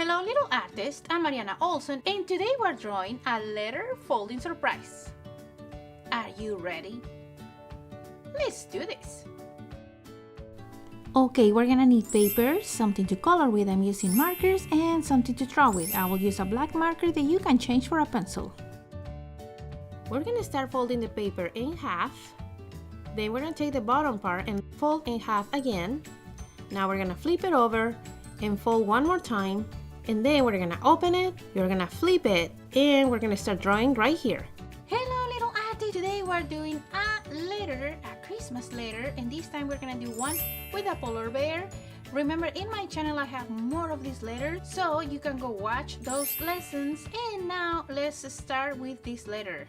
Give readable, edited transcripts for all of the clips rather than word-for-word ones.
Hello little artist, I'm Mariana Olson and today we're drawing a letter folding surprise. Are you ready? Let's do this! Okay, we're gonna need paper, something to color with. I'm using markers and something to draw with. I will use a black marker that you can change for a pencil. We're gonna start folding the paper in half. Then we're gonna take the bottom part and fold in half again. Now we're gonna flip it over and fold one more time. And then we're gonna open it, you're gonna flip it, and we're gonna start drawing right here. Hello little artie, today we're doing a letter, a Christmas letter, and this time we're gonna do one with a polar bear. Remember, in my channel I have more of these letters, so you can go watch those lessons. And now let's start with this letter.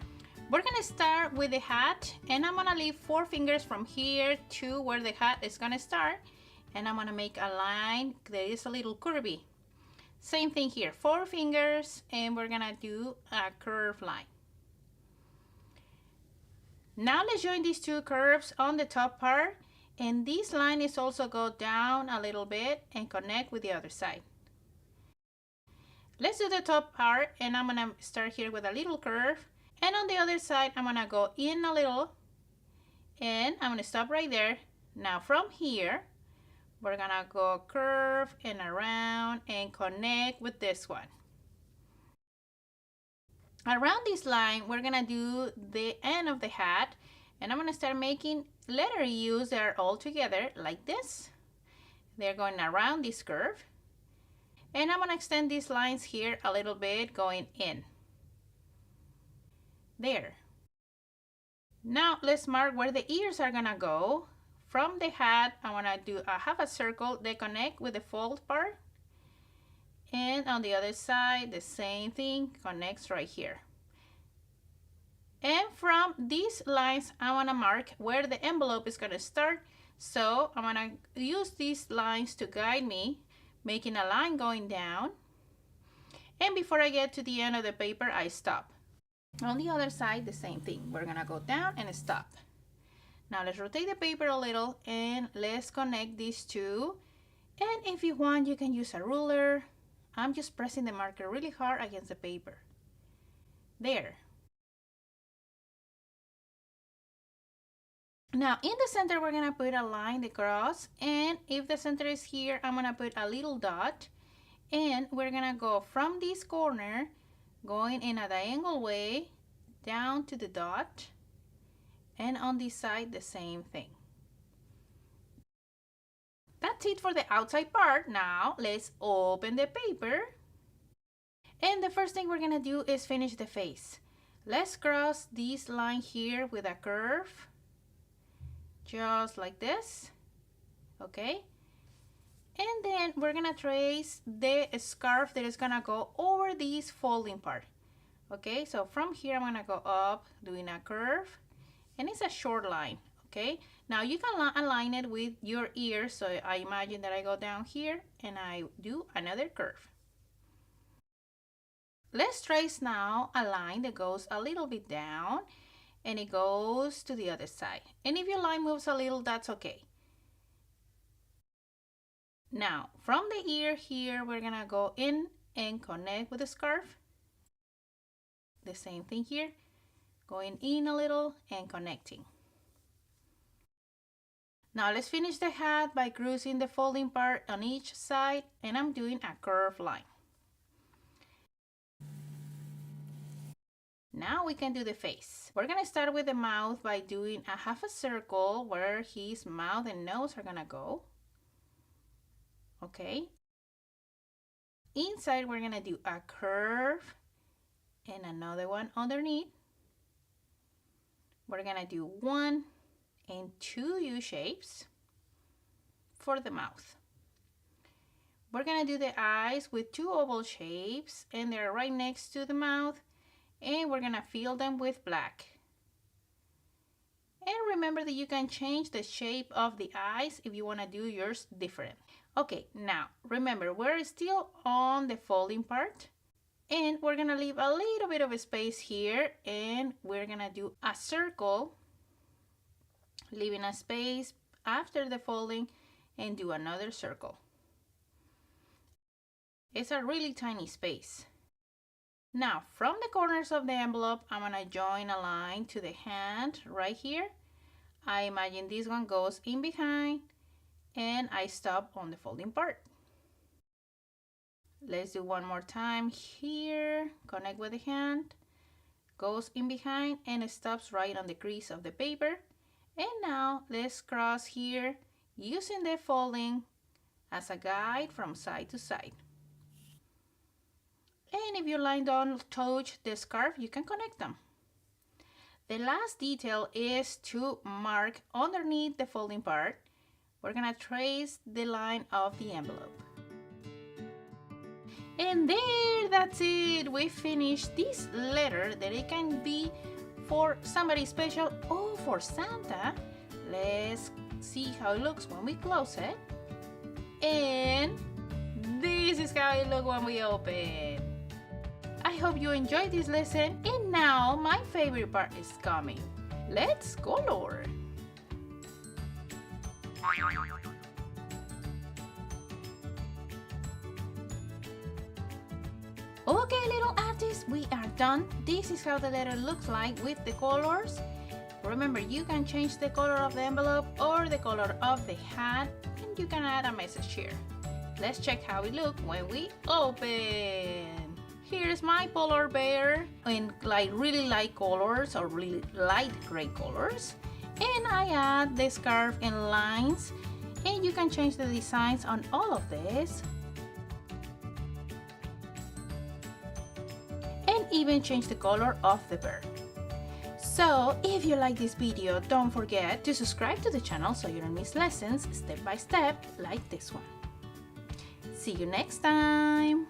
We're gonna start with the hat, and I'm gonna leave 4 fingers from here to where the hat is gonna start, and I'm gonna make a line that is a little curvy. Same thing here, 4 fingers, and we're gonna do a curved line. Now let's join these 2 curves on the top part, and this line is also go down a little bit and connect with the other side. Let's do the top part, and I'm gonna start here with a little curve, and on the other side I'm gonna go in a little, and I'm gonna stop right there. Now from here we're gonna go curve and around and connect with this one. Around this line, we're gonna do the end of the hat, and I'm gonna start making letter U's that are all together like this. They're going around this curve. And I'm gonna extend these lines here a little bit going in. There. Now let's mark where the ears are gonna go. From the hat, I want to do a half a circle. They connect with the fold part. And on the other side, the same thing connects right here. And from these lines, I want to mark where the envelope is going to start. So I'm going to use these lines to guide me, making a line going down. And before I get to the end of the paper, I stop. On the other side, the same thing. We're going to go down and stop. Now let's rotate the paper a little and let's connect these 2. And if you want, you can use a ruler. I'm just pressing the marker really hard against the paper. There. Now in the center, we're gonna put a line across, and if the center is here, I'm gonna put a little dot, and we're gonna go from this corner, going in a diagonal way, down to the dot. And on this side, the same thing. That's it for the outside part. Now let's open the paper. And the first thing we're gonna do is finish the face. Let's cross this line here with a curve. Just like this. Okay. And then we're gonna trace the scarf that is gonna go over this folding part. Okay, so from here I'm gonna go up doing a curve. And it's a short line, okay? Now you can align it with your ears. So I imagine that I go down here and I do another curve. Let's trace now a line that goes a little bit down and it goes to the other side. And if your line moves a little, that's okay. Now from the ear here, we're gonna go in and connect with the scarf. The same thing here. Going in a little and connecting. Now let's finish the hat by cruising the folding part on each side, and I'm doing a curved line. Now we can do the face. We're gonna start with the mouth by doing a half a circle where his mouth and nose are gonna go. Okay. Inside we're gonna do a curve and another one underneath. We're gonna do 1 and 2 U shapes for the mouth. We're gonna do the eyes with 2 oval shapes, and they're right next to the mouth, and we're gonna fill them with black. And remember that you can change the shape of the eyes if you wanna do yours different. Okay, now remember, we're still on the folding part. And we're gonna leave a little bit of a space here, and we're gonna do a circle, leaving a space after the folding, and do another circle. It's a really tiny space. Now, from the corners of the envelope, I'm gonna join a line to the hand right here. I imagine this one goes in behind and I stop on the folding part. Let's do one more time here. Connect with the hand, goes in behind and it stops right on the crease of the paper. And now let's cross here using the folding as a guide from side to side. And if your line don't touch the scarf, you can connect them. The last detail is to mark underneath the folding part. We're gonna trace the line of the envelope. And there, that's it. We finished this letter that it can be for somebody special or for Santa. Let's see how it looks when we close it. And this is how it looks when we open. I hope you enjoyed this lesson, and now my favorite part is coming. Let's color. Okay, little artists, we are done. This is how the letter looks like with the colors. Remember, you can change the color of the envelope or the color of the hat, and you can add a message here. Let's check how it looks when we open. Here's my polar bear in like really light colors or really light gray colors. And I add the scarf in lines, and you can change the designs on all of this. And even change the color of the bird. So if you like this video, don't forget to subscribe to the channel so you don't miss lessons step by step like this one. See you next time!